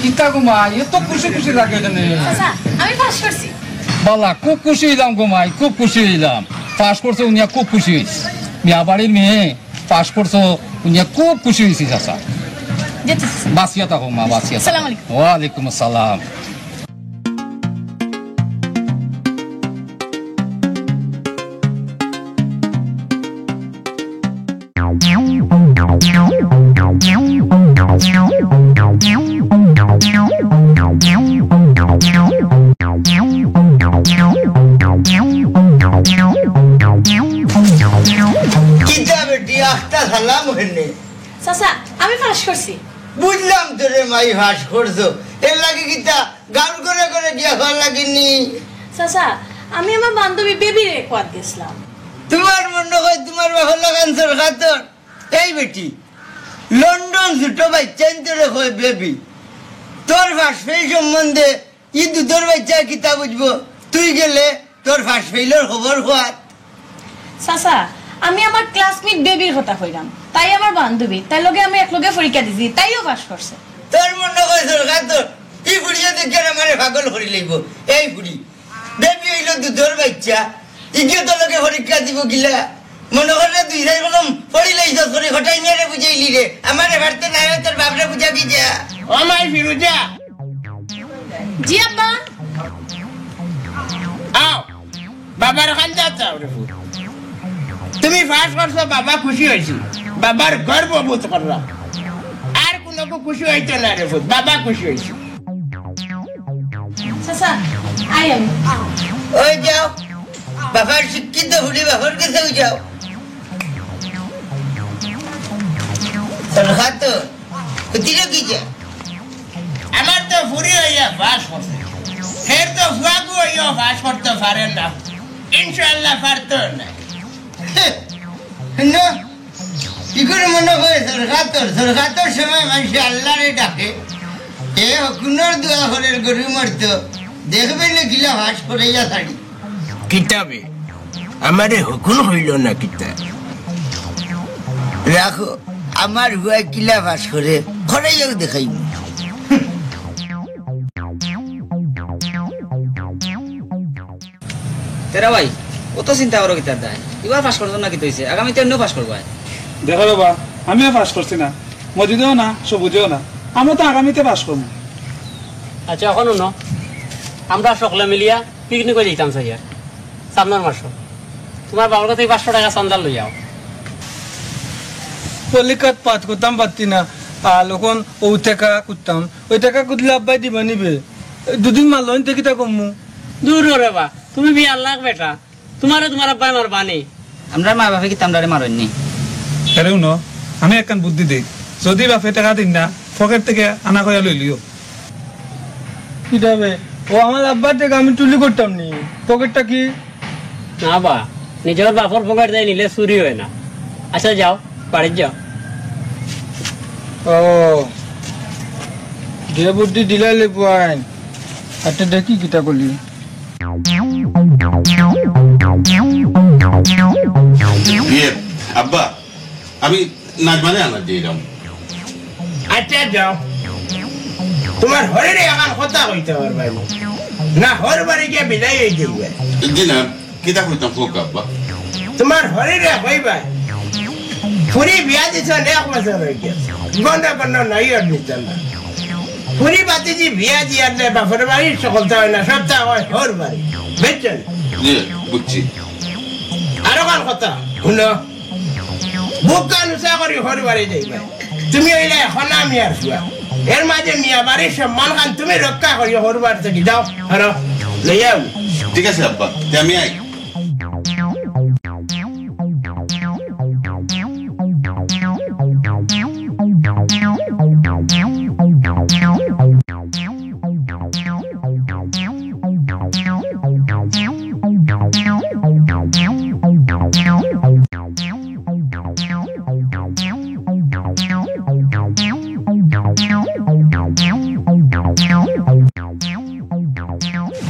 কিতা ঘুমাই এত খুশি খুশি লাগে জানে চাচা আমি পাস করছি বালা খুব খুশি হইলাম ঘুমাই খুব খুশি হইলাম পাস করছো উনিয়া খুব খুশি হয়েছে মিয়া বাড়ির মেয়ে পাস করছো উনিয়া খুব খুশি হয়েছি চাচা বাসিয়া থাকো মা বাসিয়া আসসালামু আলাইকুম ওয়ালাইকুম আসসালাম চাচা আমি পাস করছি বুঝলাম তোরে মাই ফাঁস করছো এর লাগে কিতা গান করে করে দিয়া ভালো লাগেনি চাচা আমি আমার বান্ধবী বেবির রেকর্ড গেছিলাম তোমার মনে হয় তোমার ভালো লাগান সরকার এই বেটি লন্ডন ছোট বাচ্চা তোরে হয় বেবি তোর ফাঁস ফেল সম্বন্ধে ই দুধর বাচ্চা কিতা বুঝবো তুই গেলে তোর ফাঁস ফেলের খবর হওয়ার চাচা আমি আমার ক্লাসমেট বেবির কথা কইলাম তাই আমার বান্ধবী তাই লগে আমি একলগে পরীক্ষা দিছি তাইও পাস করছে তোর মনে হয় সরকার তোর এই বুড়িয়া দেখে আমার পাগল করে লইব এই বুড়ি বেবি হইল দুধর বাচ্চা ইগিয়ে তো লোকে পরীক্ষা দিব গিলা মনে করে দুই চার রকম পড়ি লাইছ করে ঘটাই নিয়ে রে বুঝাইলি রে আমার এবারতে না তোর বাপরে বুঝাবি যা ও মাই ফিরুজা জি আব্বা আও বাবার খান যাও রে তুমি ফাঁস করছো বাবা খুশি হয়েছি বাবার গর্ব বোধ করলাম আর কোনো খুশি হইতো না রে বাবা খুশি হয়েছি চাচা আই আমি ওই যাও বাবার শিক্ষিত হুড়ি বাবার কাছেও যাও সরকার তো খুঁটিলে কি যা আমার তো ফুরি হইয়া ফাঁস করছে ফের তো ফুয়াকু হইয়া ফাঁস করতে পারেন না ইনশাআল্লাহ পারতো না না কি করে মনে হয় সরকার সময় মানুষ আল্লাহরে ডাকে এ হকুনের দোয়া হলের গরু মারত দেখবে না গিলা ভাস করে যা থাকি কিতাবে আমারে হুকুন হইল না কিতা রাখো আমার হুয়া কিলা ভাস করে ঘরে যাও দেখাই তেরা ভাই কত চিন্তা করো কিতার দায় এবার পাস করতো না কি হইছে আগামীতে অন্য পাস করবো দেখো বাবা আমিও পাস করছি না মজিদেও না সবুজেও না আমরা তো আগামীতে পাস করবো আচ্ছা এখন ন আমরা সকলে মিলিয়া পিকনিক করে দিতাম চাই সামনের মাস তোমার বাবার কাছে 500 টাকা চান্দা লই যাও পলিকাত পাত করতাম পারতি না লোকন ও টাকা করতাম ওই টাকা কুদলে আব্বাই দিবা নিবে দুদিন মাল লইন থেকে তা কমু দূর রে বা তুমি বিয়ার লাগ বেটা তোমার আব্বাই আমার বানি আমরা মা বাপে কি তামড়ারে মারনি আরেও ন আমি একখান বুদ্ধি দেই যদি বাপে টাকা দিন না পকেট থেকে আনা কয়া লই লিও কি যাবে ও আমার আব্বার টাকা আমি চুরি করতাম নি পকেটটা কি না বা নিজের বাপর পকেট দেয় নিলে চুরি হয় না আচ্ছা যাও বাড়ি যাও ও যে বুদ্ধি দিলাইলে পাইন আচ্ছা দেখি কিতা করলি আব্বা আমি নাজমানে আনা দিলাম আচ্ছা যাও তোমার হরে এখন কথা কইতে পারবে না হর বাড়ি গিয়ে বিদায় হয়ে যাবে দিনা কিতা কইতাম ফোক আব্বা তোমার হরে কইবা ফুরি বিয়া দিছ এক বছর হয়ে গেছে গন্ডা গন্ডা নাই আর নিতেন না ফুরি বাতিজি বিয়া দিয়ার নে বাপের বাড়ি সকলটা হয় না সবটা হয় হর বাড়ি বুঝছেন বুঝছি আরো কার কথা শুনো বুক কান উচা করি হর বাড়ি যাইবা তুমি হইলে এখন আমি আর শুয়া এর মাঝে মিয়া বাড়ির সম্মান খান তুমি রক্ষা করি হর বাড়ি থেকে যাও হরো লইয়াও ঠিক আছে আব্বা আমি আই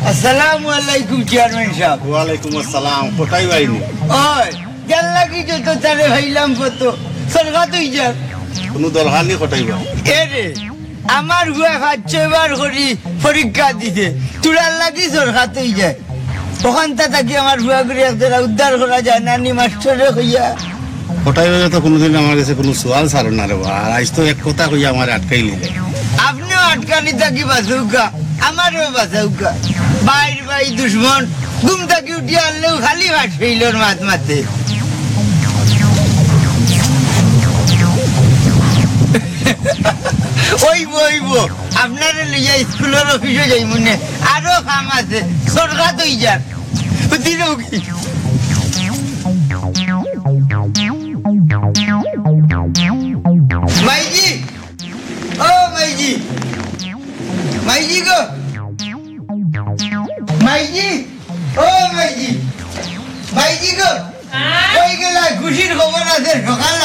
আসসালামু আলাইকুম চেয়ারম্যান সাহেব ওয়ালাইকুম আসসালাম কোথায় বাইনি ওই জানলা কি যত তারে ভাইলাম কত সরকার তুই যা কোনো দরকার নেই কোথায় বাই এ রে আমার হুয়া 5-6 বার করি পরীক্ষা দিতে তোরার লাগি সরকার হয়ে যায় ওখানটা থাকি আমার হুয়া করে একটা উদ্ধার করা যায় নানি মাস্টারে হইয়া কোটায় তো কোনোদিন আমার কাছে কোনো সোয়াল ছাড়ো না রে আর আজ তো এক কথা কইয়া আমার আটকাই নিলে আপনিও আটকানি থাকি বাঁচৌকা আমারও বাঁচাউকা বাইর বাই দুশ্মন ঘুম থাকি উঠিয়া আনলেও খালি ভাট ফেইলর মাত মাতে ওইব আপনারে লইয়া স্কুলের অফিসে যাই মনে আরো কাম আছে সরকার তো যাক দিনও কি মাইজি ও মাইজি মাইজি গো মাইজি ও মাইজি মাইজি গো কই গেলা খুশির খবর আছে সকাল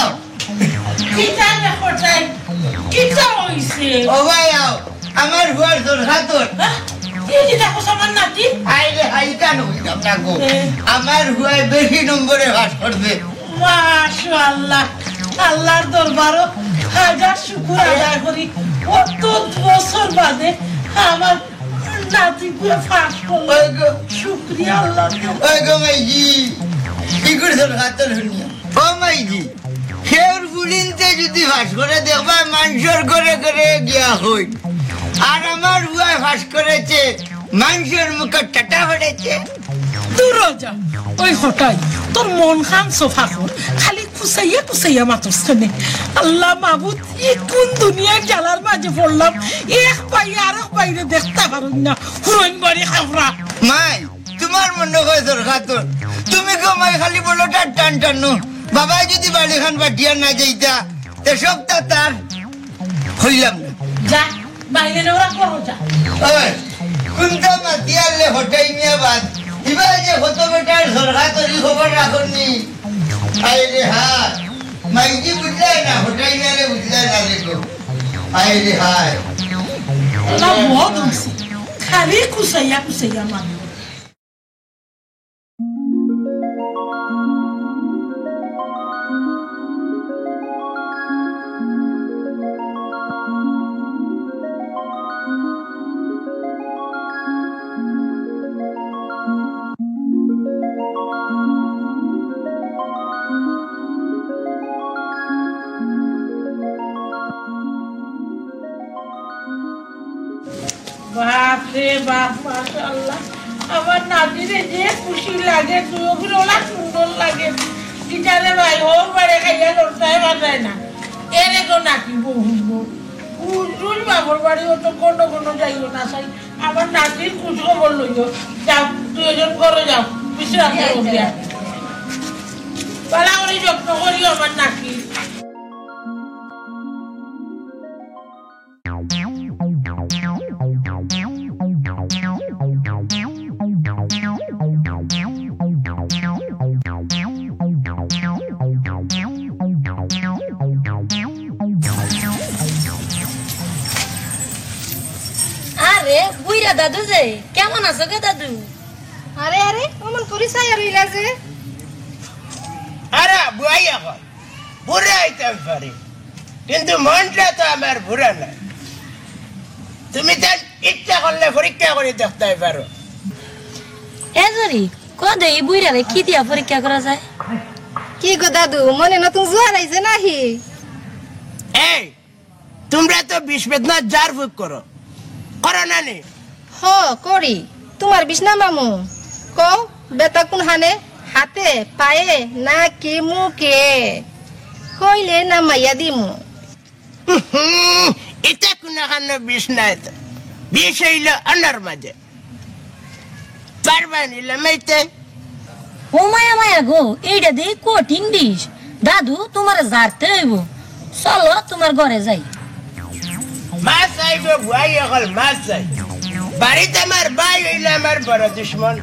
ও ভাই আও আমার হুয়ার সরকার তোর আমার হুয়ায় বেশি নম্বরে ভাস করবে মাশাআল্লাহ আল্লাহর দরবারও হাজার শুকর আদায় করি কত বছর বাদে আমার নাতি পুরো ফাঁস করলো শুকরিয়া আল্লাহ ওই গো মাইজি কি করে সরকার তোর শুনিয়া ও মাইজি খেউর ফুলিনতে যদি ভাস করে দেখবা মানুষের করে করে গিয়া হই আর আমার হুয়ায় ভাস করেছে মানুষের মুখে টাটা পড়েছে দূর যা ওই হঠাৎ তোর মন খান সোফা কর খালি কুসাইয়া মাতুসনে আল্লাহ মাহবুদ এই কোন দুনিয়ার জ্বালার মাঝে পড়লাম এক পাই আর এক বাইরে দেখতে পারুন না হুরইন বাড়ি খাবরা মাই তোমার মনে হয় সরকার তোর তুমি গো মাই খালি বলো টান টানো বাবা যদি বাড়ি খান বাটিয়া না যাইতা তো সবটা তার হইলাম না যা বাইরে ওরা করো যা ওই কুন্তা মাতিয়ালে হটাই মিয়া বাদ এবার যে হত বেটার সরকার তোরই খবর রাখনি আইলে হ্যাঁ মাইজি বুঝলাই না হটাই মিয়ালে বুঝলাই না দেখো আইলে হায় আল্লাহ বহুত হইছে খালি কুসাইয়া মানুষ বাপরে বাপ মাশাআল্লাহ আমার নাতিরে যে খুশি লাগে তুই ওলা সুন্দর লাগে কিটারে ভাই ওর বাড়ি খাইয়া করতে পারে না এরে তো নাতি বহু উজুল বাবুর বাড়ি ও তো কোনো যাইও না চাই আমার নাতির খোঁজ খবর লইও যাও তুই এজন করে যাও বিশ্রাম করো দিয়া পালা করে যত্ন করিও আমার নাতি বুইরা দাদু যে কেমন আছো গে দাদু আরে অমন পরিচয় আর হইলা যে আরে বুয়াইয়া কয় বুড়া হইতে পারে কিন্তু মনটা তো আমার বুড়া না তুমি তার ইচ্ছা করলে পরীক্ষা করে দেখতে পারো এজরি কদে এই বুইরা রে কি দিয়া পরীক্ষা করা যায় কি গো দাদু মনে নতুন জোয়ার আইছে নাহি এই তোমরা তো বিষ বেদনা জার ফুক করো না নি হ করি তোমার বিছনা মামু কও বেটা কোন হানে হাতে পায়ে না কি মুখে কইলে না মাইয়া দিমু এটা কোন হানে বিষ নাই তো বিষ হইল আনার মাঝে পারবা নিলে মাইতে ও মায়া গো এইটা দে কঠিন ডিশ দাদু তোমার জারতে হইব চলো তোমার ঘরে যাই মাছ আইবো বুয়াই হল মাছ চাই বাড়িতে আমার ভাই হইলে আমার বড় দুশ্মন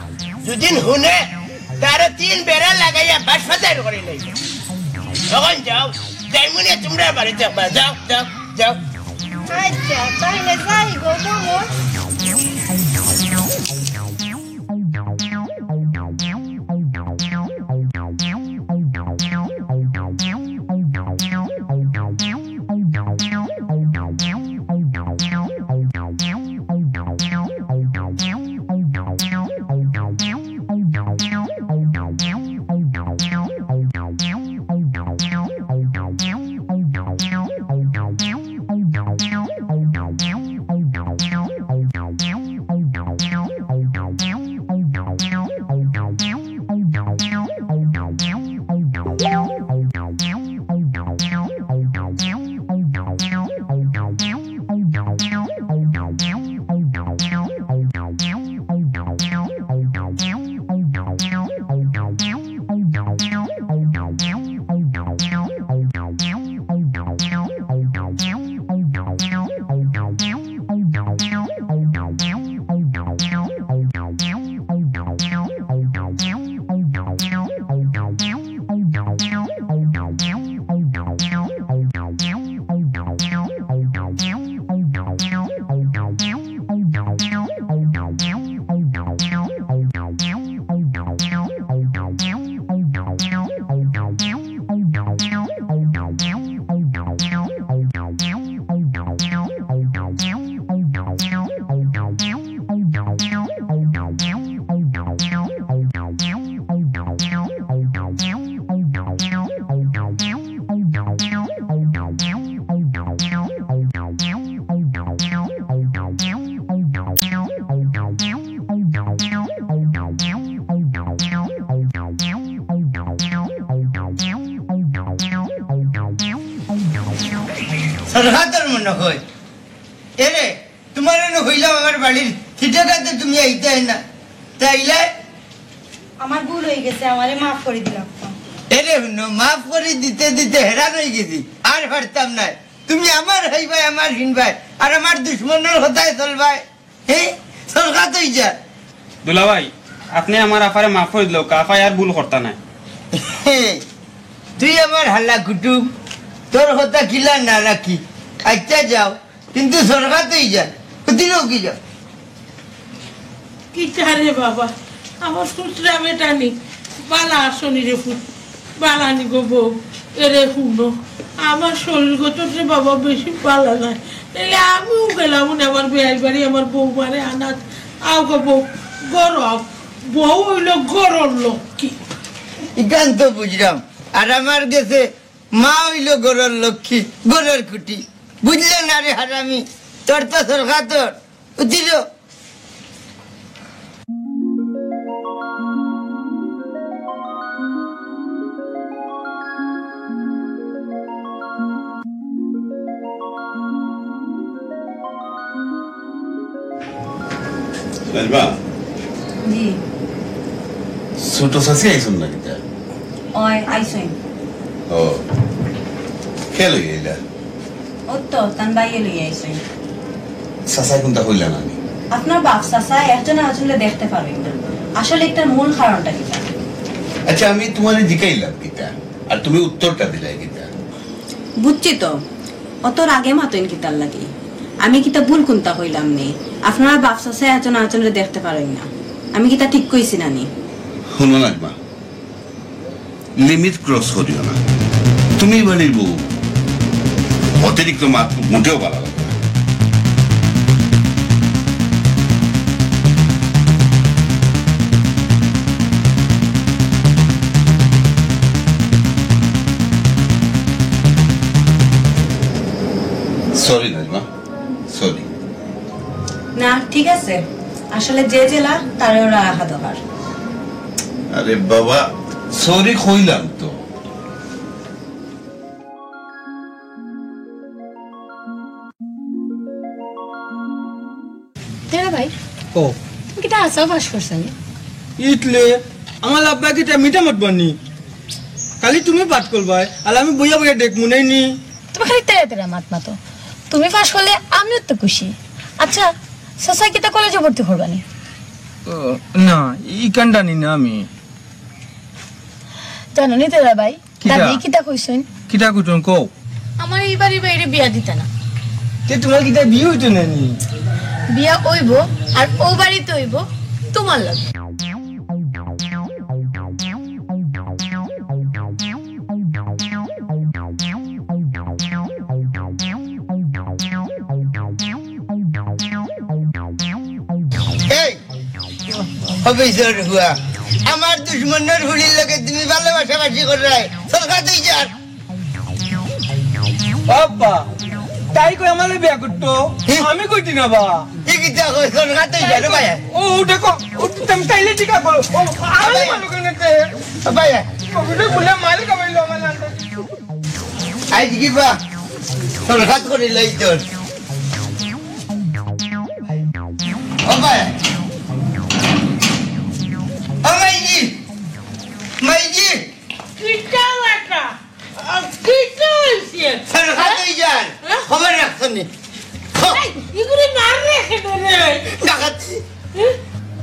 দুদিন হুনে তার 3 বেড়া লাগাইয়া বাস ফাটার করে লইব তখন যাও যাইমুনে তোমরা বাড়িতে যাও আচ্ছা তাইলে যাই গো মামু সরকার মনে হয় এরে তোমার হইলাম আমার বাড়ির ঠিকাতে তুমি আইতে না তাইলে আমার ভুল হয়ে গেছে, আমারে মাফ করে দিলাম। এরে হুনো মাফ করে দিতে দিতে হেরান হয়ে গেছি, আর পারতাম না। তুমি আমার হইবাই, আমার হিনবাই, আর আমার দুশ্মনের হতায় চলবাই। হ্যাঁ সরকার তুই যা দুলা ভাই, আপনি আমার আফারে মাফ করে দিল, কাফাই আর ভুল করতা না। তুই আমার হাল্লা কুটুম, তোর কথা খিলা না রাখি। আচ্ছা যাও, কিন্তু সরকার তুই যা, দিলেও কি যাও। কি চারে বাবা, আমার খুচরা বেটা নি বালা আসনি রে ফুট বালানি গো বউ। এরে শুনো, আমার শরীর গত বাবা বেশি বালা নাই, তাহলে আমিও গেলাম আমার বেয়াই বাড়ি, আমার বউ মারে আনাত আও গো বউ গরব। বউ হইল গরর লক্ষ্মী। ইকান তো বুঝলাম, আর আমার গেছে মা হইল গরর লক্ষ্মী, গরর খুঁটি। বুঝলে না রে হারামি, তোর তো সরকার তোর উঠিল। জি ছোট চাষি আইসুন না কিতা? ওই আইসইন ও খেল হইলা ও তো তান বাইয়ে লই আইসইন। চাষাই কোনটা হইলা না? আপনার বাপ চাচা একজন আসলে দেখতে পারবেন না, আসলে একটা মূল কারণটা কি? আচ্ছা আমি তোমার জিকাইলাম কিতা, আর তুমি উত্তরটা দিলাই কিতা? বুঝছি তো, অতর আগে মাতইন কিতার লাগি আমি কিতা ভুল কোনটা হইলাম নি? আপনারা বাপ চাচা একজন আরেকজনের দেখতে পারেন না, আমি কিতা ঠিক কইছি না নি? শুনো না মা, লিমিট ক্রস করিও না। তুমি বাড়ির বউ, অতিরিক্ত মাত মোটেও ভালো লাগে না। Sorry Najma, sorry. না ঠিক আছে, আসলে যে জেলা তারে ওরা রাখা দরকার। আরে বাবা সরি কইলাম তো। তেরা ভাই ও কিটা আসাও পাস করছেন? ইটলে আমার আব্বা কিটা মিঠা মত বানি, কালি তুমি পাঠ করবাই আর আমি বইয়া বইয়া দেখ মনে নি। তুমি খালি তেরা তেরা মাত মাতো, তুমি পাস করলে আমিও তো খুশি। আচ্ছা সাসাই কিটা কলেজে ভর্তি করবানি? না ই কান্ডা নি না আমি জানো নি তেরা ভাই, দাদি কিটা কইছেন? কিটা কইতন কও? আমার এই বাড়ি বাইরে বিয়া দিতে না। তে তোমার কিটা বিয়ে হইতো না নি? বিয়া হইব আর ও বাড়িতে হইব তোমার লাগে। আমার দুশ্মনের হুলির লোকে তুমি ভালোবাসাবাসি করাই সরকার তুই যার বাবা তাই কই আমালে বিয়া করতো, আমি কইতি না বা। ঠিক আছে সরকার তুই যার ভাই। ও দেখো তুমি তাইলে টিকা করো। ও আমি মালুক নেতে ভাই কবিটা বলে মালিক আমাইলো আমার নাতে। আজ কি বা সরকার করে লই তোর। ও ভাই মাইজি মাইজি কিটা লাটা কিটা হইছে সরকার তুই যার খবর রাখছনি। এগুলো না রেখে রে ডাকাতি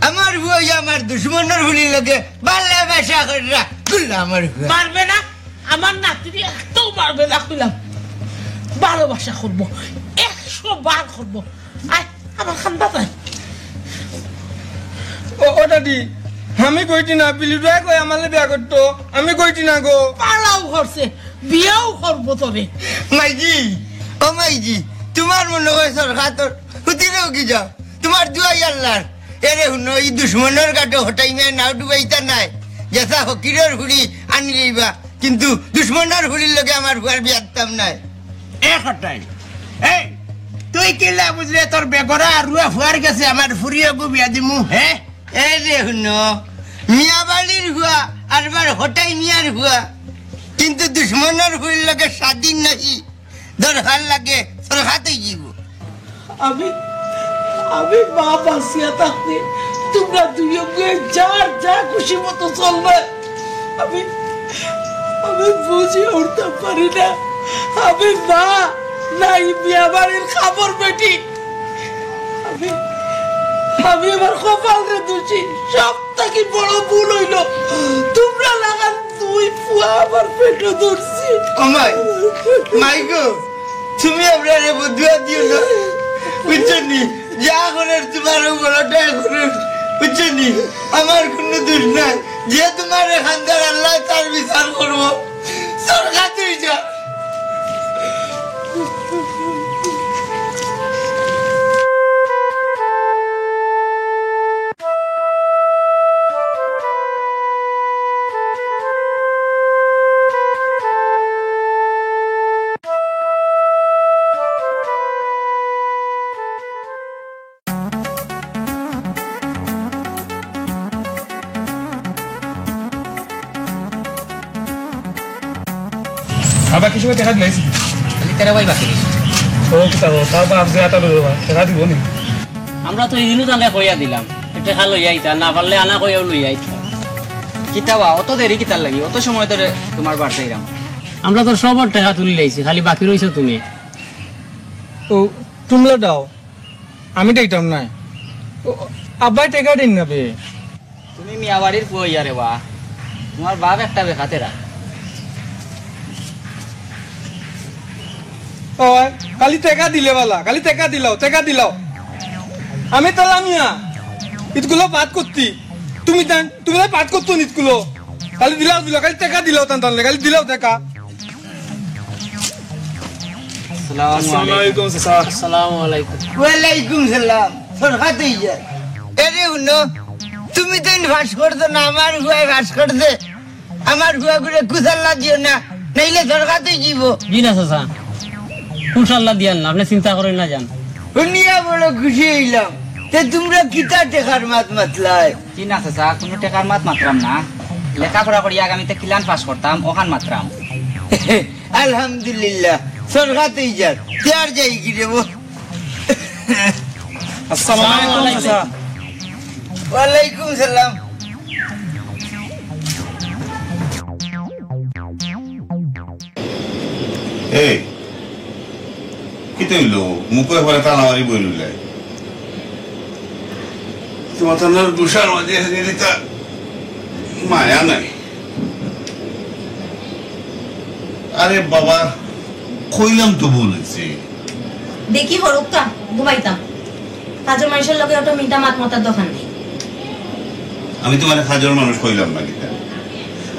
আমার বই আমার দুশ্মনের হুলির লোকে ভালোবাসা করে রাখলা আমার মারবে না, আমার নাতিনি একটাও মারবে না কইলাম। ভালোবাসা করবো, 100 বার করবো। আয় আমার খান্দা তাই ও দাদি আমি কইতি না, পিলিটাই কই আমালে বিয়া করতো, আমি কইতি না গো। পালাও করছে, বিয়াও করবো তোরে। মাইজি ও মাইজি তোমার মনে হয় সরকার তোর হুতিরেও কি যাও, তোমার দুয়াই আল্লাহর। এরে হুনো এই দুশ্মনের গাটো হটাই মে নাও ডুবাইতা নাই, যেসা হকিরের হুড়ি আনি লইবা, কিন্তু দুশ্মনের হুড়ির লগে আমার হুয়ার বিয়ারতাম নাই। একটাই এই তুই কিলা বুঝলে তোর বেগরা আর ফুয়ার গেছে আমার ফুরিয়ে বিয়া দিমু। হ্যাঁ এরে হুনো মিয়া বাড়ির হুয়া আর বার হটাই মিয়ার হুয়া, কিন্তু দুশ্মনের হুড়ির লগে স্বাধীন নাকি দরকার লাগে তোর হাতেই যাব আমি আমি মা বাঁচিয়া থাকতে তোমরা দুজনে যার যা খুশি মতো চলবে আমি আমি বুঝে উঠতে পারি না আমি মা নাই বিয়া বাড়ির খাবার বেটি আমি আমি আমার কপালরে দোষী সব থেকে বড় ভুল হইল তোমরা লাগান দুই ফুয়া আমার পেটে ধরছি ওমাই মাইগো তুমি আপনারে বদুয়া দিও না বুঝছনি যা করে তোমার বড়টা করে বুঝছনি আমার কোনো দোষ নাই যে তোমার খানদার আল্লাহ তার বিচার করব সরকার তুই যা আবার কিছু দেখা দিলাইছি খালি তেরা ভাই বাকি ও কিতা ও তাও বাপ যে আটা লইবা দেখা দিব নি আমরা তো ইদিনও তাহলে কইয়া দিলাম এটা খালো যাইতা না পারলে আনা কইয়াও লই যাইতা কিতাবা অত দেরি কিতার লাগি অত সময় ধরে তোমার বাড়তে এরাম আমরা তো সবার টাকা তুলি লাইছি খালি বাকি রইছো তুমি ও তোমরা দাও আমি দিতাম না আব্বাই টাকা দিন না বে তুমি মিয়া বাড়ির পুয়া রে বা তোমার বাপ একটা বেখাতেরা ও খালি টাকা দিলে বালা খালি টাকা দিলাও আমি তো লামিয়া ইতগুলো পাঠ করতি তুমি পাঠ করতো ইতগুলো খালি দিলাও খালি টাকা দিলাও তান খালি দিলাও টাকা আসসালামু আলাইকুম আসসালামু আলাইকুম ওয়ালাইকুম সালাম সরকার তুই যা এরে উনো তুমি তো ফাঁস করছো না আমার হুয়ায় ফাঁস করছে আমার হুয়া করে কুসাল্লা দিও না নাইলে সরকার তুই যাব জি না চাচা ইনশাআল্লাহ দিয়ান না আপনি চিন্তা করেন না যান শুনিয়া বড় খুশি হইলাম তে তোমরা কিতা টেকার মাত মাতলাই কি না চাচা কোনো টাকার মাত মাত্রাম না লেখাপড়া করি আগামীতে কিলান পাস করতাম ওখান মাত্রাম আলহামদুলিল্লাহ সরকার তুই যা তার যাই কি দেবো আসসালামু আলাইকুম চাচা ওয়ালাইকুম সালাম এই কি তৈল মুখে পরে তালা মারি বইলে তোমার তো দুষার মাঝে দিতা মায়া নাই আরে বাবা কইলাম তো বলেছি দেখি হরুকা ঘুমাইতাম কাজের মানুষের লগে অত মিটা মাত মাতার দোকান নেই আমি তোমার হাজার মানুষ কইলাম না গীতা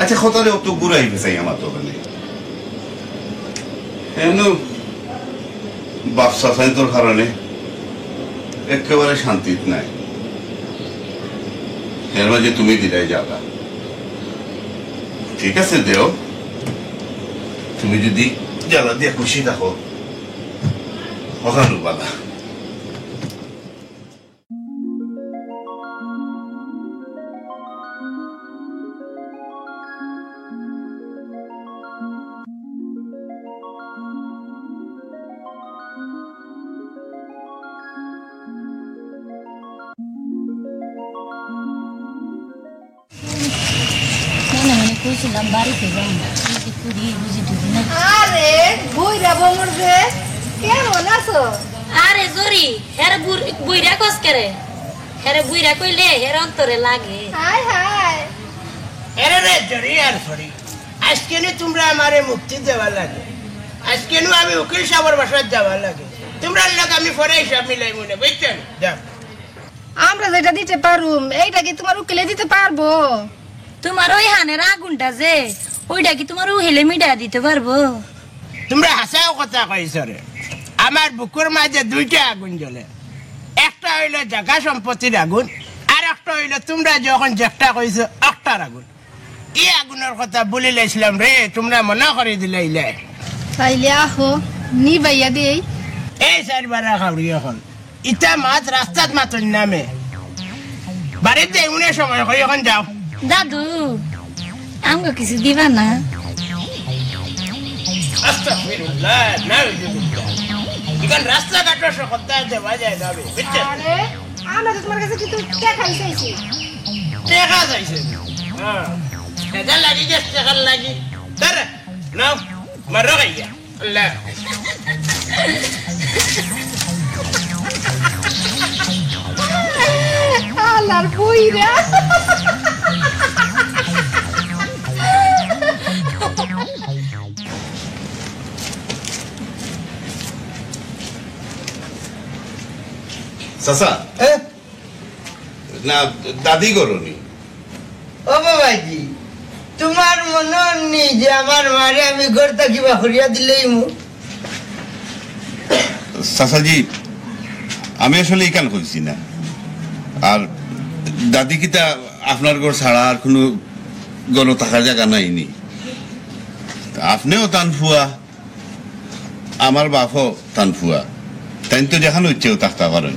আচ্ছা খতরে অত ঘুরাই পেছাই আমার দোকানে এমন বাপসা সাইন্তর কারণে একেবারে শান্তি নাই এর মাঝে তুমি দিলাই যাবা ঠিক আছে দেও তুমি যদি জ্বালা দিয়ে খুশি থাকো হকানো বালা কইছিলাম বাড়িতে যাই আরে বুইরা বমর যে কেমন আছো আরে জরি হেরে বুইরা কস করে হেরে বুইরা কইলে হের অন্তরে লাগে হাই হাই এরে রে জরি আর সরি আজকে নি তোমরা আমারে মুক্তি দেওয়া লাগে আজকে নি আমি উকিল সাহেবের বাসায় যাওয়া লাগে তোমরা লোক আমি পরে হিসাব মিলাই মনে বুঝছেন যাও আমরা যেটা দিতে পারুম এইটা কি তোমার উকিলে দিতে পারবো তোমার ওই হানের আগুনটা যে ওইটা কি তোমার উহেলে মিটা দিতে পারবো তোমরা হাসাও কথা কইছ রে আমার বুকুর মাঝে দুইটা আগুন জ্বলে একটা হইলো জায়গা সম্পত্তির আগুন আর একটা হইলো তোমরা যখন যেটা কইছো একটার আগুন এই আগুনের কথা বলে লাইছিলাম রে তোমরা মনে করে দিলাইলে তাইলে আহো নিবাইয়া দেই এই চারবার খাবড়ি এখন ইটা মাছ রাস্তাত মাতন নামে বাড়িতে উনে সময় কই এখন যাও দাদু আমাকে কিছু দিবা না আস্তাগফিরুল্লাহ নাউজুবিল্লাহ ইকান রাস্তাঘাটের কথা দেওয়া যায় না বুঝছেন আরে আমরা তো তোমার কাছে কিছু টাকা চাইছি টাকা চাইছে হ্যাঁ এটা লাগি যে টাকা লাগি তার নাও মারো গাইয়া আল্লাহ আল্লাহর বইরা চাচা না দাদি করনি ও বাবাজি তোমার মনে নেই যে আমার মারে আমি ঘর থাকিবা হরিয়া দিলেই মু চাচাজি আমি আসলে ইকান কইছি না আর দাদি কিতা আপনার ঘর ছাড়া আর কোনো গণ থাকার জায়গা নাইনি আপনিও টান ফুয়া আমার বাপও টান ফুয়া তাই তো যেখানে ইচ্ছেও থাকতে পারেন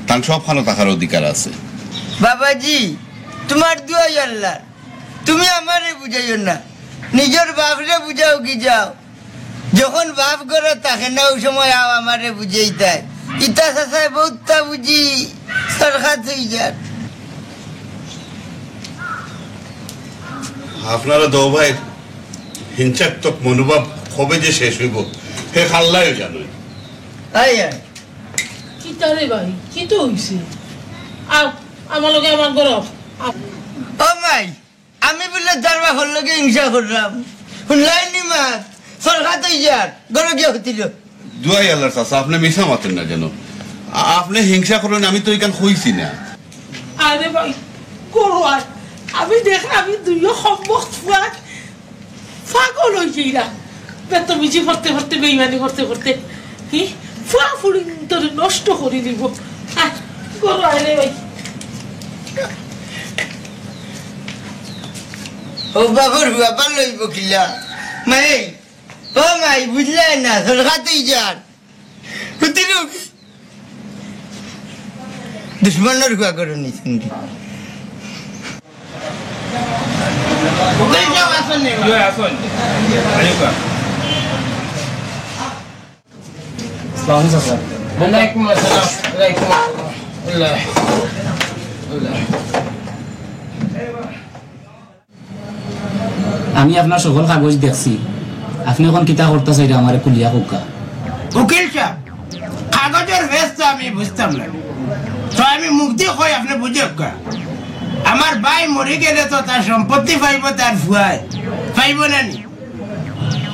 তার সবখানে থাকার অধিকার আছে বাবাজি তোমার দুয়াই আল্লাহ তুমি আমারে বুঝাইও না নিজের বাপরে বুঝাও কি যাও যখন বাপ করে তাকে না ওই সময় আও আমারে বুঝাই তাই ইতা চাচায় বহুতটা বুঝি সরকার হয়ে যান আপনারা দো ভাই হিংসাত্মক মনোভাব কবে যে শেষ হইব হে খাল্লাইও জানোই আয় আয় কি তারে ভাই কি তো হইছে আও আমার লগে আমার গরব ও মাই আমি বলে তার বাপর লগে হিংসা করলাম শুনলাই নি মা সরকার হয়ে যান গরো গিয়ে হতিল দুয়াই আল্লাহর চাচা আপনি মিশা মাতেন না যেন আপনি হিংসা করেন আমি তো এখান হইছি না আরে ভাই করো আর আমি দেখ আমি দুইও সম্মুখ ফুয়াক পাগল হয়েছে এরা বেতমিজি করতে করতে বেইমানি করতে করতে কি ফুয়া ফুড়ি তোরে নষ্ট করে দিব আর করো আরে ভাই ও বাবুর ব্যাপার লইব কিলা মাই ও মাই বুঝলে না সরকার হয়ে যান হতিল দুশ্মনের হুয়া করে নিছেন আমি আপনার সকল কাগজ দেখছি আপনি এখন কিতা করতে চাই আমার কুলিয়া কুকা উকিল সাহেব কাগজের ব্যস্ত আমি বুঝতাম না তো আমি মুক্তি কই আপনি বুঝে আমার ভাই মরে গেলে তো তার সম্পত্তি পাইব তার ফুয়ায় পাইব না নি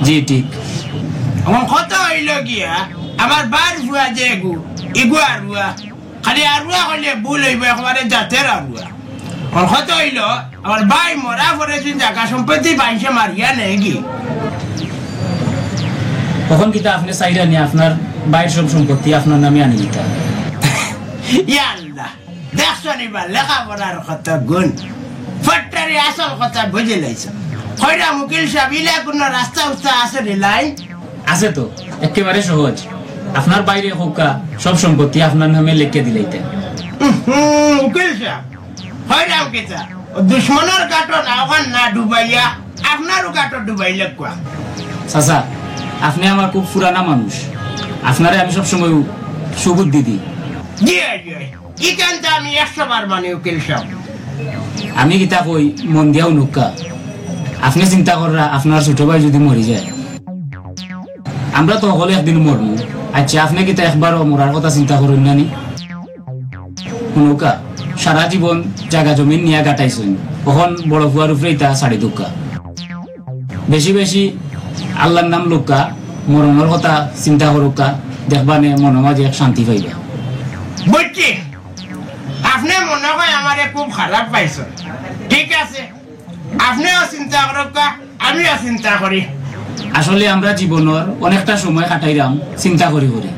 জি ঠিক আমার কথা হইল গিয়া আমার বার ফুয়া যে এগু আরুয়া খালি আরুয়া হইলে ভুল হইব একেবারে জাতের আরুয়া আমার কথা হইল আমার ভাই মরা পরে যদি জায়গা সম্পত্তি বাইশে মারিয়া নেই কি তখন কিতা আপনি চাইরা নিয়ে আপনার বাইরের সব সম্পত্তি আপনার নামে আনি দিতা ইয়াল্লাহ দেখছো নিবার লেখাপড়ার কথা গুণ ফট্টারি আসল কথা বুঝে লাইছ কইরা মুকিল সাহেব ইলা কোনো রাস্তা উস্তা আছে রে লাইন আছে তো একেবারে সহজ আপনার বাইরে হোকা সব সম্পত্তি আপনার নামে লিখে দিলাইতেন উকিল সাহেব হইরাম কেতা দুশ্মনের কাটো না ওখান না ডুবাইয়া আপনারও কাটো ডুবাইলে কোয়া চাচা আপনি আমার খুব পুরানা মানুষ আপনারে আমি সবসময় সুবুদ্ধি দিই ইকানটা আমি 100 বার মানি উকিল সাহেব আমি কিতা কই মন দিয়াও নুকা আপনি চিন্তা করা আপনার ছোট ভাই যদি মরি যায় আমরা তো সকলে একদিন মরবো আচ্ছা আপনি কিতা একবারও মরার কথা চিন্তা করেন না নি নুকা সারা জীবন জায়গা জমিন নিয়ে গাটাইছেন কখন বড় ফুয়ার উপরে ইতা ছাড়ি দুকা বেশি বেশি আল্লাহর নাম লোকা মরণের কথা চিন্তা করুকা দেখবানে মনে মাঝে এক শান্তি পাইবা বুঝছি আপনি মনে হয় আমারে খুব খারাপ পাইছেন ঠিক আছে আপনিও চিন্তা করুকা আমিও চিন্তা করি আসলে আমরা জীবনের অনেকটা সময় কাটাইলাম চিন্তা করি করি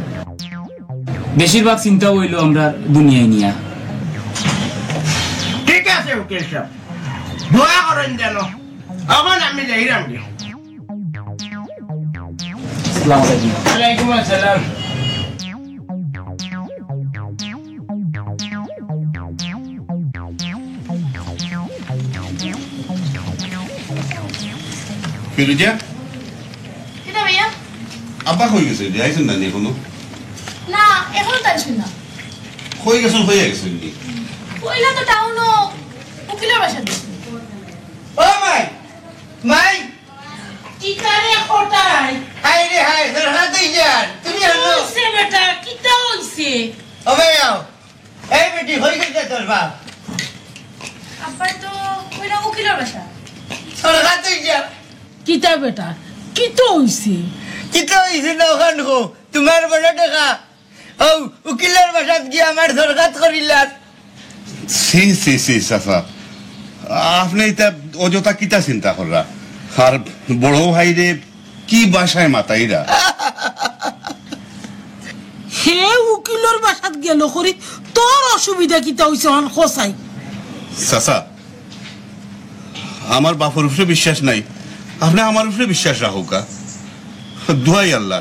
বেশিরভাগ চিন্তা হইল আমরা দুনিয়ায় নিয়া ঠিক আছে উকিল সাহেব দোয়া করেন যেন এখন আমি যাইরাম কি আসসালামু আলাইকুম ওয়ালাইকুম আসসালাম ফিরুজা কিটা ভাইয়া আব্বা কই গেছে যে আইছেন না নি কোনো না এখন তাইছি না কই গেছেন হয়ে গেছেন নি কইলা তো টাউনো উকিলের বাসা দিছি ও মাই মাই চিকারে কোটাই হাই রে হাই সরকার তুই যান তুমি হলো সে বেটা কিটা হইছে ও ভাই আও এই বেটি হই গেছে তোর বাপ আব্বা তো কইলা উকিলের বাসা সরকার তুই যা কিটা বেটা কিটা হইছে কিতো হইছে না ওখান গো তোমার বড় টাকা ও উকিলের বাসাত গিয়ে আমার সরকার করিলার সি সি সি সাফা আপনি এটা অযথা কিতা চিন্তা কররা আর বড় ভাই রে কি বাসায় মাতাইরা হে উকিলের বাসাত গেল করি তোর অসুবিধা কিটা হইছে হন খসাই চাচা আমার বাপর উপরে বিশ্বাস নাই আপনি আমার উপরে বিশ্বাস রাখুকা দোয়াই আল্লাহ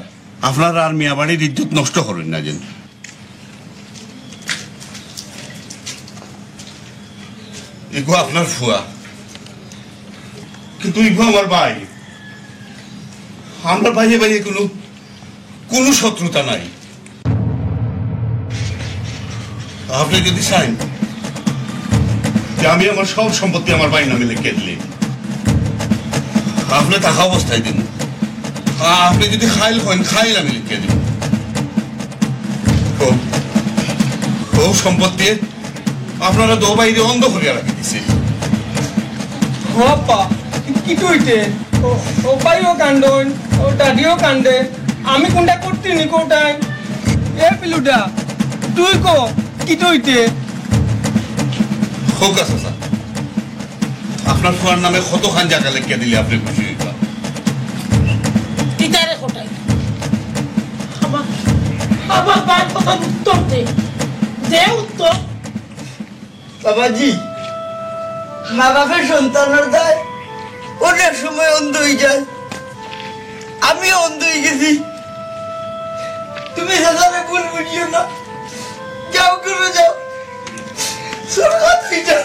আপনার আর মিয়া বাড়ির ইজ্জত নষ্ট করেন না যেন এগো আপনার ফুয়া কিন্তু এগো আমার ভাই আমার ভাইয়ে ভাইয়ে কোনো শত্রুতা নাই আপনি যদি চান যে আমি আমার সব সম্পত্তি আমার ভাই নামে লিখে দিলে আপনি থাকা অবস্থায় দিন আপনি যদি খাইল হন খাইল আমি লিখে দিব ও সম্পত্তি আপনারা দো বাইরে অন্ধ করিয়া রাখি দিছে বাপ্পা কি তুইতে ও ভাইও কান্দন ও দাদিও কান্দে আমি কোনটা করতে নি কোটাই এ পিলুটা তুই কো কি তুইতে হোক আছে স্যার আপনার ফুয়ার নামে কত খান জায়গা লিখে দিলে আপনি খুশি হইবা কিটারে কোটাই আমার বার কথা উত্তর দে উত্তর বাবাজি মা বাপের সন্তানের দায় অনেক সময় অন্ধ হয়ে যায় আমিও অন্ধ হয়ে গেছি তুমি সাধারণে ভুল বুঝিও না যাও করে যাও সরকার ফিটার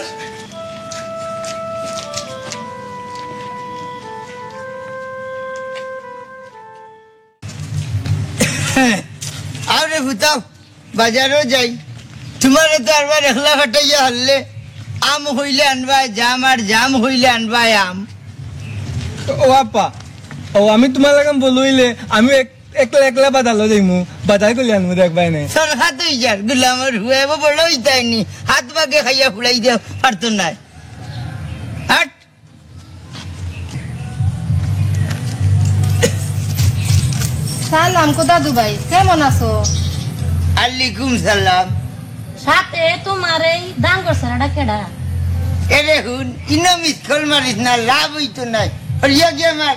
আরে ভুতাও বাজারও যাই তোমার তো আরবার একলা কাটাইয়া হারলে আম হইলে আনবাই জাম আর জাম হইলে আনবাই আম ও আপা ও আমি তোমার লাগাম বলইলে আমি একলা একলা বাদালো যাইমু বাদাই কলি আনমু দেখবাই নাই সরকার তুই যার গুলামের হুয়ে বড় হইতাইনি হাত বাগে খাইয়া ফুলাই দেও পারতো নাই হাট সালাম কো দাদু ভাই কেমন আছো আলাইকুম সালাম সাথে তোমার এই ডাঙ্গর সারাটা কেডা এরে হুন ইনো মিস কল মারিস না লাভ হইতো নাই হরিয়া গিয়া মার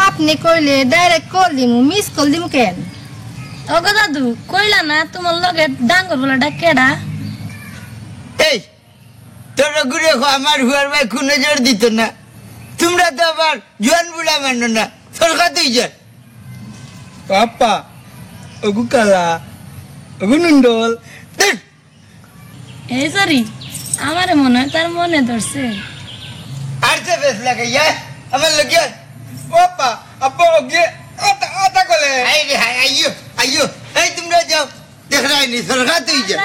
আপনি কইলে ডাইরেক্ট কল দিমু মিস কল দিমু কেন ওগো দাদু কইলা না তোমার লগে ডাঙ্গর বলাটা কেডা এই তোর ঘুরে আমার হুয়ার ভাই কোন নজর দিত না তোমরা তো আবার জোয়ান বুড়া মানো না সরকার তুই যার আপা ওগু কালা ওগু নুন্ডল এই সরি আমার মনে হয় তার মনে ধরছে আর তো বেশ লাগে আমার লোকে আপা আপা ওগে আতা কলে আই রে হাই আইয়ো আইয়ো এই তোমরা যাও দেখ রাইনি সরকার তুই যা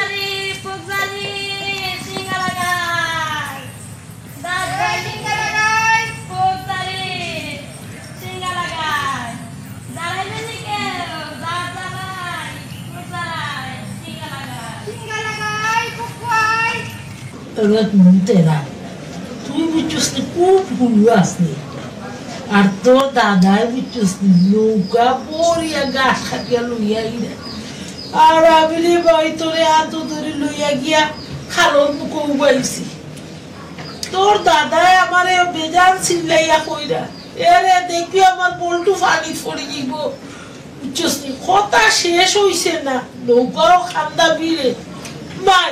তুই বুঝছিস খুব ভুল আসনি আর তোর দাদাই বুঝছিস নৌকা পড়িয়া গাছ খাটিয়া লইয়া গিয়া আর আমি রে ভাই তোরে হাত ধরে লইয়া গিয়া খালন মুখে উবাইছি তোর দাদাই আমারে বেজান চিল্লাইয়া কইরা এরে দেখবি আমার বল্টু ফানি পড়ে গিব বুঝছিস কথা শেষ হইছে না নৌকাও খান্দা বিরে মাই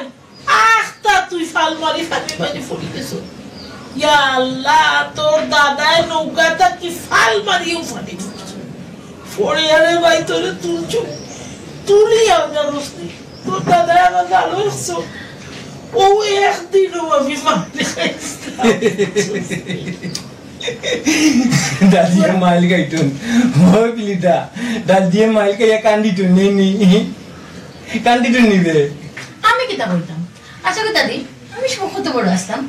আখতা তুই ফাল মারি ফানি মারি পড়ি গেছো ইয়া আল্লাহ তোর দাদাই নৌকাটা কি ফাল মারিও ফানি পড়ে আরে ভাই তোরে তুলছো তুলি আমার রস্তি তোর দাদাই আমার গালো এসছো ও একদিনও আমি মারলে খাইছিলাম দাদিয়ে মাইল গাইতুন ওই পিলিটা দাদিয়ে মাইল গাইয়া কান্দিতুন নেই কান্দিতুন নিবে আমি কিতা বলতাম আচ্ছা গো দাদি আমি সব কত বড় আসতাম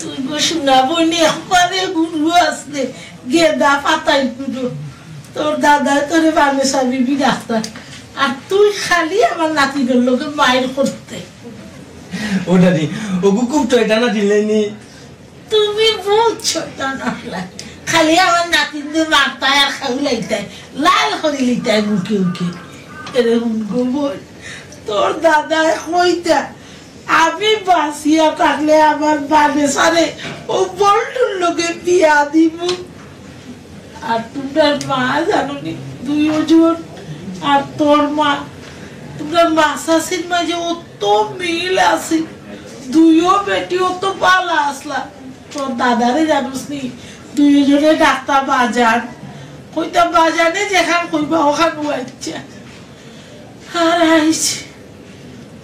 তুই গো শোনা বইনি একবারে গুরু আসলে গেদা পাতাই পুরো তোর দাদা তোরে বামেশা বিবি ডাক্তার আর তুই খালি আমার নাতিদের লোকে মায়ের করতে ও দাদি ও খুব টয়টানা দিলেনি তুমি বলছো না খালি আমার নাতিদের মারতায় আর খাউ লাইতায় লাল হরি লিতায় মুখে মুখে এরকম গোবর তোর দাদা কইতা আমি বাসিয়া থাকলে আমার বানে সারে ও বল্টুর লোকে বিয়া দিব আর তোমার মা জানি দুই ওজন আর তোর মা তোমার মাসাসির মাঝে অত মিল আছে দুইও বেটি অত পালা আসলা তোর দাদারে জানোস নি দুইজনে ডাক্তার বাজার কইতা বাজারে যেখান কইবা ওখান আইছে আর আইছে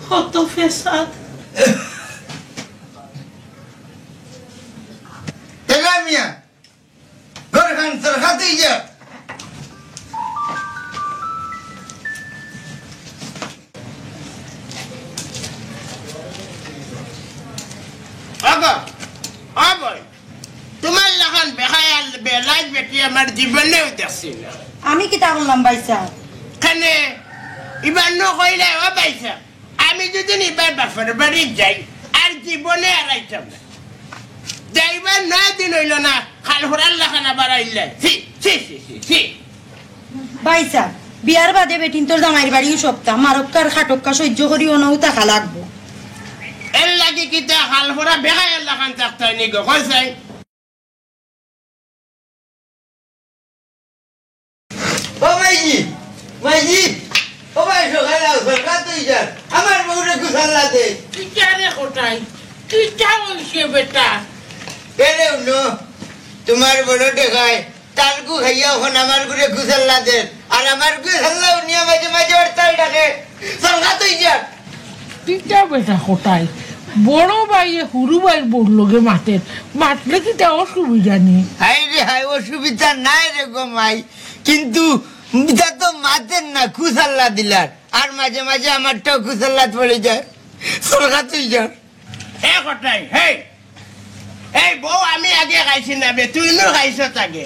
কত ফেসাদ মিয়া ঘর খান সরকাতেই যা তোমার লাগান বেহায়াল বেলাজ বেটি আমার জীবনেও দেখছি না আমি কি তা করলাম বাইসা খানে এবার নকইলে ও বাইসা আমি যদি এবার বাপের বাড়ি যাই আর জীবনে আর আইতাম না যাইবার 9 দিন হইল না খাল হরার লাগান আবার আইলে বাইসা বিয়ার বাদে বেটিন তোর জামাইর বাড়িও সপ্তাহ মারক্কার খাটক্কা সহ্য করিও নাও টাকা লাগবো এর লাগি কিতা খাল হরা বেহায়াল লাগান থাকতে নি গো কইছাই ও মাইজি ও ভাই সকালে সরকার তুই যা আমার বউরে গুছাল্লা দে তুই জানে কোথায় তুই যাও সে বেটা এরে উনো তোমার বড় দেখায় তালকু খাইয়া ওখান আমার ঘুরে গুছাল্লা দে আর আমার গুছাল্লা উনিয়া মাঝে মাঝে ওর তাই ডাকে সরকার তুই যা তুই যা বেটা কোথায় বড় ভাইয়ে হুরু ভাই বললোগে মাতলে কি তা অসুবিধা নেই হাই রে হাই অসুবিধা নাই রে গো মাই কিন্তু এটা তো মাতেন না খুসাল্লা দিলার আর মাঝে মাঝে আমারটাও খুসাল্লাত পড়ে যায় সরকার তুই যা এ কটাই হেই এই বউ আমি আগে খাইছি না বে তুই নো খাইছ আগে